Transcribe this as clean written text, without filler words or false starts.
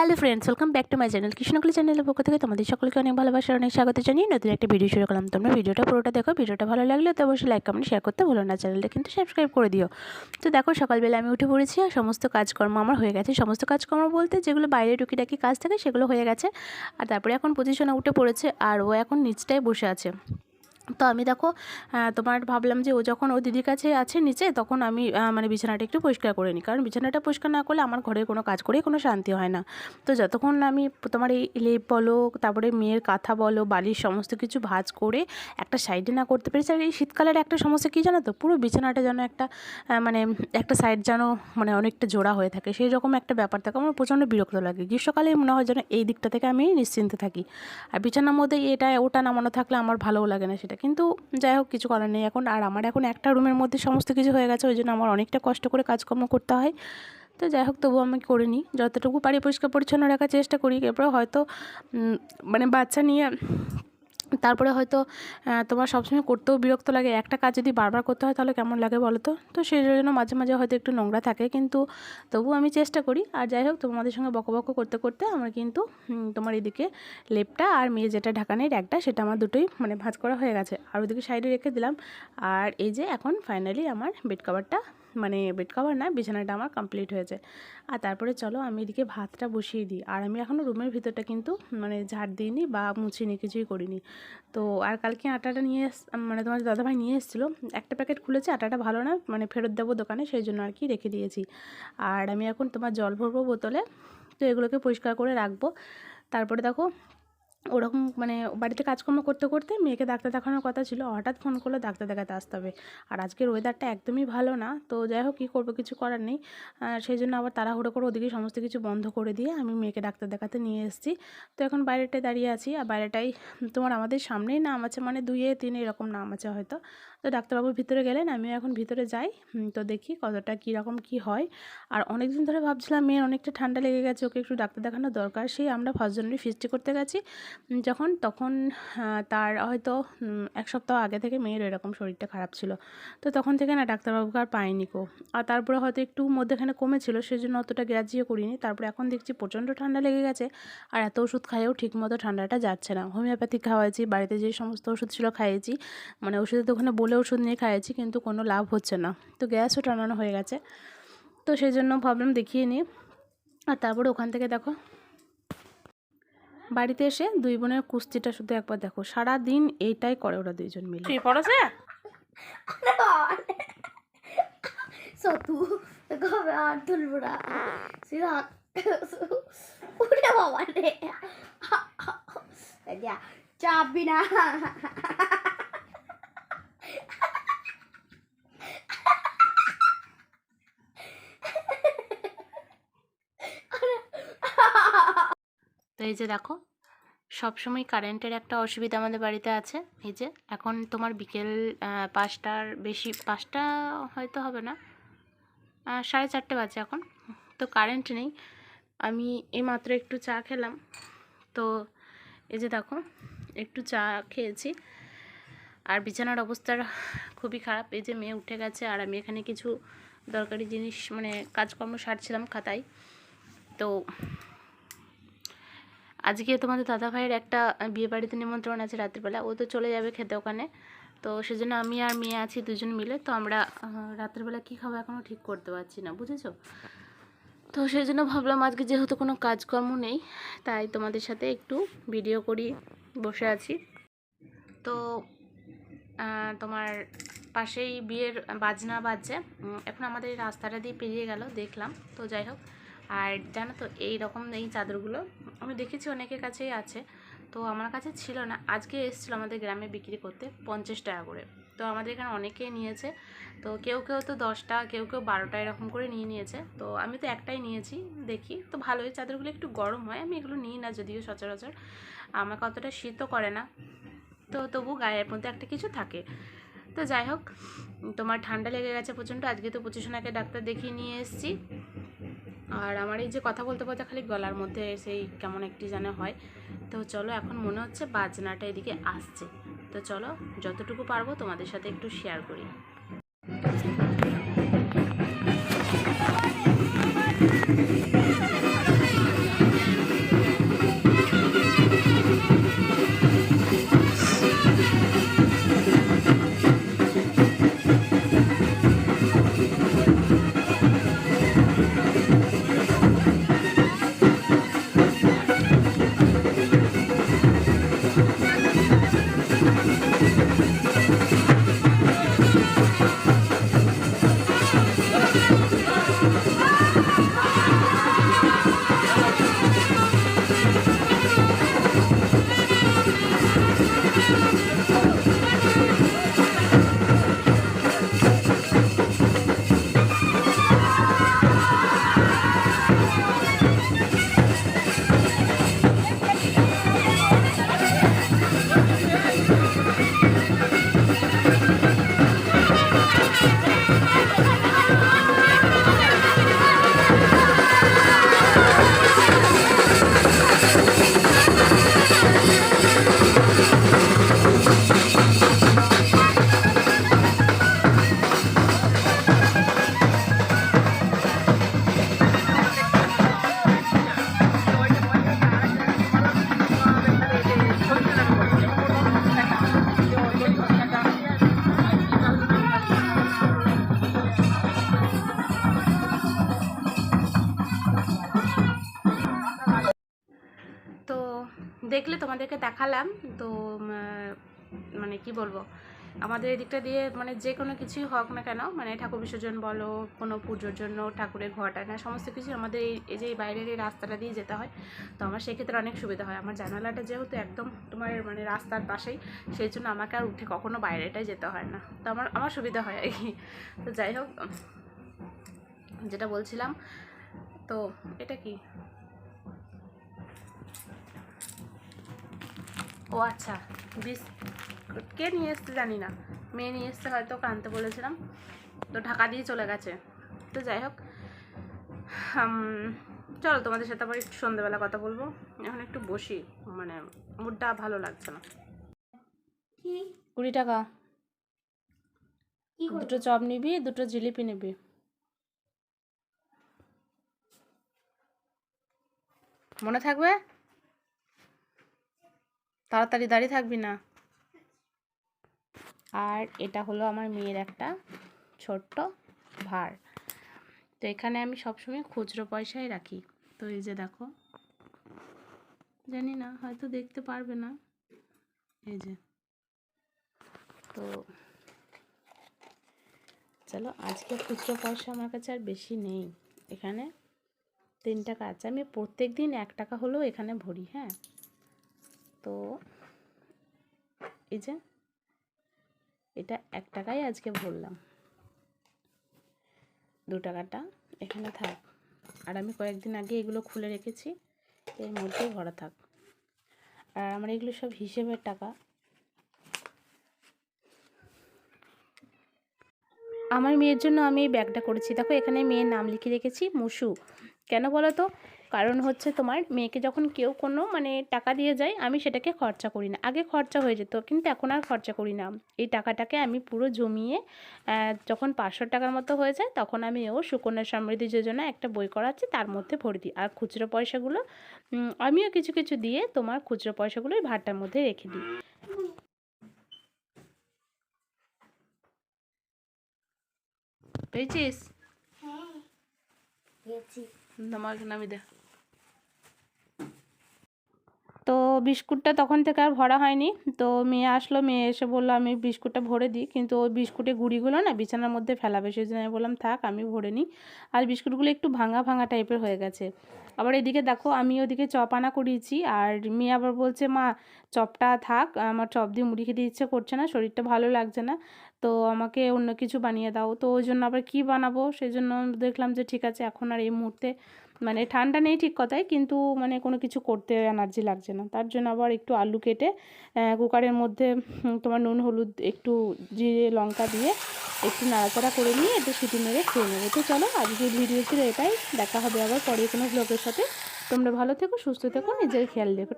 Hello friends, welcome back to my channel. Krishnakoli চ্যানেলের পক্ষ থেকে তোমাদের সকলকে অনেক ভালোবাসা, অনেক স্বাগত জানিয়ে নতুন একটা ভিডিও শুরু করলাম। তোমরা ভিডিওটা পুরোটা দেখো। ভিডিওটা ভালো লাগলে তো অবশ্যই লাইক কমেন্ট শেয়ার করতে ভুলো না। চ্যানেলটা কিন্তু সাবস্ক্রাইব করে দিও। তো দেখো, সকালবেলা আমি উঠে পড়েছি আর সমস্ত কাজকর্ম আমার হয়ে গেছে। সমস্ত কাজকর্ম বলতে যেগুলো বাইরে টুকিটাকি কাজ থাকে সেগুলো হয়ে গেছে। আর তারপরে এখন পজিশনে উঠে পড়েছে আর ও এখন নিচটায় বসে আছে। তো আমি দেখো, তোমার ভাবলাম যে ও যখন ও দিদির কাছে আছে নিচে, তখন আমি মানে বিছানাটা একটু পরিষ্কার করে নিই, কারণ বিছানাটা পরিষ্কার না করলে আমার ঘরে কোনো কাজ করে কোনো শান্তি হয় না। তো যতক্ষণ আমি তোমার এই লেপ বলো, তারপরে মেয়ের কাঁথা বলো, বালিশ সমস্ত কিছু ভাঁজ করে একটা সাইডে না করতে পেরেছি। আর এই শীতকালের একটা সমস্যা কী জানো তো, পুরো বিছানাটা যেন একটা মানে একটা সাইড যেন মানে অনেকটা জোড়া হয়ে থাকে, সেই রকম একটা ব্যাপার থাকে। আমার প্রচণ্ড বিরক্ত লাগে। গ্রীষ্মকালে মনে হয় যেন এই দিকটা থেকে আমি নিশ্চিন্তে থাকি। আর বিছানার মধ্যে এটা ওটা নামানো থাকলে আমার ভালোও লাগে না সেটা, কিন্তু যাই হোক, কিছু করার নেই এখন। আর আমার এখন একটা রুমের মধ্যে সমস্ত কিছু হয়ে গেছে, ওই জন্য আমার অনেকটা কষ্ট করে কাজকর্ম করতে হয়। তো যাই হোক, তবুও আমি করে নিই, যতটুকু পারি পরিষ্কার পরিচ্ছন্ন রাখার চেষ্টা করি। এরপরে হয়তো মানে বাচ্চা নিয়ে তারপরে হয়তো তোমার সবসময় করতেও বিরক্ত লাগে। একটা কাজ যদি বারবার করতে হয় তাহলে কেমন লাগে বলো তো। তো সেই জন্য মাঝে মাঝে হয়তো একটু নোংরা থাকে, কিন্তু তবুও আমি চেষ্টা করি। আর যাই হোক, তোমাদের সঙ্গে বকবক করতে করতে আমার কিন্তু তোমার এদিকে লেপটা আর মেয়ে যেটা ঢাকানের একটা, সেটা আমার দুটোই মানে ভাঁজ করা হয়ে গেছে। আর ওদিকে সাইডে রেখে দিলাম। আর এই যে এখন ফাইনালি আমার বেড কভারটা, মানে বেড কভার না, বিছানাটা আমার কমপ্লিট হয়েছে। আর তারপরে চলো আমি এদিকে ভাতটা বসিয়ে দিই। আর আমি এখনও রুমের ভিতরটা কিন্তু মানে ঝাড় দিইনি বা মুছিনি, কিছুই করিনি। তো আর কালকে আটাটা নিয়ে মানে তোমার দাদাভাই নিয়ে এসেছিলো, একটা প্যাকেট খুলেছে, আটাটা ভালো না, মানে ফেরত দেবো দোকানে, সেই জন্য আর কি রেখে দিয়েছি। আর আমি এখন তোমার জল ভরবো বোতলে, তো এগুলোকে পরিষ্কার করে রাখবো। তারপরে দেখো, ওরকম মানে বাড়িতে কাজকর্ম করতে করতে মেয়েকে ডাক্তার দেখানোর কথা ছিল, হঠাৎ ফোন করলো ডাক্তার দেখাতে আসতে হবে। আর আজকের ওয়েদারটা একদমই ভালো না, তো যাই হোক, কী করবো, কিছু করার নেই। সেই জন্য আবার তাড়াহুড়ো করে ওদিকে সমস্ত কিছু বন্ধ করে দিয়ে আমি মেয়েকে ডাক্তার দেখাতে নিয়ে এসেছি। তো এখন বাইরেটায় দাঁড়িয়ে আছি। আর বাইরেটাই তোমার আমাদের সামনেই নাম আছে, মানে 2-3 এরকম নাম আছে হয়তো। তো ডাক্তারবাবু ভিতরে গেলেন, আমিও এখন ভিতরে যাই। তো দেখি কতটা কীরকম কী হয়। আর অনেক দিন ধরে ভাবছিলাম মেয়ের অনেকটা ঠান্ডা লেগে গেছে, ওকে একটু ডাক্তার দেখানো দরকার। সেই আমরা 1 জানুয়ারি ফিস্টি করতে গেছি তখন তার হয়তো 1 সপ্তাহ আগে থেকে মেয়ের এরকম শরীরটা খারাপ ছিল। তো তখন থেকে না ডাক্তারবাবুকে আর পাইনি কো। আর তারপরে হয়তো একটু মধ্যেখানে কমেছিল, সেজন্য অতটা গ্রাহ্য করিনি। তারপরে এখন দেখছি প্রচণ্ড ঠান্ডা লেগে গেছে। আর এত ওষুধ খাইয়েও ঠিকমতো ঠান্ডাটা যাচ্ছে না। হোমিওপ্যাথিক খাওয়াইছি, বাড়িতে যে সমস্ত ওষুধ ছিল খাইয়েছি, মানে ওষুধের দোকানে বলে ওষুধ নিয়ে খাইয়েছি, কিন্তু কোনো লাভ হচ্ছে না। তো গ্যাসও টানানো হয়ে গেছে। তো সেই জন্য ভাবলাম দেখিয়ে নিই। আর তারপরে ওখান থেকে দেখো, বাড়িতে এসে 2 বোনের কুস্তিটা শুধু একবার দেখো, সারা দিন এইটাই করে ওরা 2জন মিলে। তুই পড়াছে সতু কবে আর তুলবো না সিরা উড়ে বাবা রে চাপবি না। তো এই যে দেখো, সবসময় কারেন্টের একটা অসুবিধা আমাদের বাড়িতে আছে। এই যে এখন তোমার বিকেল 5টার বেশি, 5টা হয়তো হবে না, 4:30 বাজে এখন। তো কারেন্ট নেই। আমি এইমাত্র একটু চা খেলাম। তো এই যে দেখো, একটু চা খেয়েছি। আর বিছানার অবস্থা খুবই খারাপ। এই যে মেয়ে উঠে গেছে আর আমি এখানে কিছু দরকারি জিনিস মানে কাজকর্ম সারছিলাম খাতায়। তো আজকে তোমাদের দাদাভাইয়ের একটা বিয়ে বাড়িতে নিমন্ত্রণ আছে রাত্রিবেলা, ও তো চলে যাবে খেতে ওখানে। তো সেজন্য আমি আর মেয়ে আছি 2জন মিলে। তো আমরা রাত্রিবেলা কী খাবো এখনও ঠিক করতে পারছি না, বুঝেছো। তো সেই জন্য ভাবলাম আজকে যেহেতু কোনো কাজকর্ম নেই, তাই তোমাদের সাথে একটু ভিডিও করি, বসে আছি। তো তোমার পাশেই বিয়ের বাজনা বাজছে, এখন আমাদের এই রাস্তাটা দিয়ে পেরিয়ে গেল দেখলাম। তো যাই হোক, আর জানো তো এই রকম এই চাদরগুলো আমি দেখেছি অনেকের কাছেই আছে, তো আমার কাছে ছিল না। আজকে এসেছিলো আমাদের গ্রামে বিক্রি করতে 50 টাকা করে। তো আমাদের এখানে অনেকেই নিয়েছে। তো কেউ কেউ তো 10টা, কেউ কেউ 12টা এরকম করে নিয়েছে। তো আমি তো একটাই নিয়েছি। দেখি তো ভালোই, চাদরগুলো একটু গরম হয়, আমি এগুলো নিই না যদিও সচরাচর, আমাকে অতটা শীতও করে না। তো তবু গায়ের মধ্যে একটা কিছু থাকে। তো যাই হোক, তোমার ঠান্ডা লেগে গেছে প্রচণ্ড। আজকে তো পজিশনাকে ডাক্তার দেখিয়ে নিয়ে এসেছি। আর আমার এই যে কথা বলতে বলতে খালি গলার মধ্যে সেই কেমন একটি যেন হয়। তো চলো, এখন মনে হচ্ছে বাজনাটা এদিকে আসছে। তো চলো, যতটুকু পারবো তোমাদের সাথে একটু শেয়ার করি। দেখলে তোমাদেরকে দেখালাম। তো মানে কি বলবো, আমাদের এদিকটা দিয়ে মানে যে কোনো কিছুই হোক না কেন, মানে ঠাকুর বিসর্জন বলো, কোনো পুজোর জন্য ঠাকুরের ঘট আনা, সমস্ত কিছু আমাদের এই যে বাইরের এই রাস্তাটা দিয়ে যেতে হয়। তো আমার সেক্ষেত্রে অনেক সুবিধা হয়। আমার জানালাটা যেহেতু একদম তোমার মানে রাস্তার পাশেই, সেই জন্য আমাকে আর উঠে কখনো বাইরেটাই যেতে হয় না। তো আমার সুবিধা হয় আর কি। তো যাই হোক, যেটা বলছিলাম, তো এটা কি, ও আচ্ছা, কে নিয়ে এসছে জানি না, মেয়ে নিয়ে এসছে হয়তো, আনতে বলেছিলাম, তো ঢাকা দিয়ে চলে গেছে। তো যাই হোক, চলো তোমাদের সাথে আবার একটু সন্ধ্যেবেলা কথা বলবো। এখন একটু বসি, মানে মুডটা ভালো লাগছে না। 20 টাকা, দুটো চপ নিবি, দুটো জিলিপি নিবি। মনে থাকবে? তাড়াতাড়ি দাঁড়িয়ে থাকবি না। আর এটা হলো আমার মেয়ের একটা ছোট্ট ভার। তো এখানে আমি সবসময় খুচরো পয়সাই রাখি। তো এই যে দেখো, জানি না হয়তো দেখতে পারবে না, এই যে। তো চলো, আজকে খুচরো পয়সা আমার কাছে আর বেশি নেই। এখানে 3 টাকা আছে। আমি প্রত্যেক দিন 1 টাকা হলেও এখানে ভরি, হ্যাঁ। তো এই যে এটা 1 টাকাই আজকে ভরলাম, 2 টাকাটা এখানে থাক। আর আমি কয়েকদিন আগে এগুলো খুলে রেখেছি, এর মধ্যেই ভরা থাক। আর আমার এগুলো সব হিসেবের টাকা। আমার মেয়ের জন্য আমি এই ব্যাগটা করেছি। দেখো এখানে মেয়ের নাম লিখে রেখেছি মুসু। কেন বলো তো? কারণ হচ্ছে তোমার মেয়েকে যখন কেউ কোনো মানে টাকা দিয়ে যায়, আমি সেটাকে খরচা করি না। আগে খরচা হয়ে যেত, কিন্তু এখন আর খরচা করি না। এই টাকাটাকে আমি পুরো জমিয়ে যখন 500 টাকার মতো হয়ে যায়, তখন আমি সুকন্যা সমৃদ্ধি যোজনা একটা বই করাচ্ছি, তার মধ্যে ভরে দিই। আর খুচরো পয়সাগুলো আমিও কিছু কিছু দিয়ে তোমার খুচরো পয়সাগুলো ওই ভাতটার মধ্যে রেখে দিই। পেয়েছিস? আমাকে নামি দে। তো বিস্কুটটা তখন থেকে আর ভরা হয়নি। তো মেয়ে আসলো, মেয়ে এসে বললো আমি বিস্কুটটা ভরে দিই, কিন্তু ওই বিস্কুটের গুঁড়িগুলো না বিছানার মধ্যে ফেলাবে, সেই জন্য আমি বললাম থাক, আমি ভরে নিই। আর বিস্কুটগুলো একটু ভাঙা ভাঙা টাইপের হয়ে গেছে। আবার এদিকে দেখো, আমি ওদিকে চপ আনা করিয়েছি, আর মেয়ে আবার বলছে মা চপটা থাক, আমার চপ দিয়ে মুড়ি খেতে ইচ্ছে করছে না, শরীরটা ভালো লাগছে না, তো আমাকে অন্য কিছু বানিয়ে দাও। তো ওই জন্য আবার কী বানাবো, সেই জন্য দেখলাম যে ঠিক আছে, এখন আর এই মুহূর্তে মানে ঠান্ডা নেই ঠিক কথাই, কিন্তু মানে কোনো কিছু করতে এনার্জি লাগছে না। তার জন্য আবার একটু আলু কেটে কুকারের মধ্যে তোমার নুন হলুদ একটু জিরে লঙ্কা দিয়ে একটু নাড়াচাড়া করে নিয়ে একটু সিটি মেরে খেয়ে নেবো। তো চলো, আজকের ভিডিও ছিল এটাই। দেখা হবে আবার পরে কোনো ব্লগের সাথে। তোমরা ভালো থেকো, সুস্থ থেকো, নিজের খেয়াল রেখো।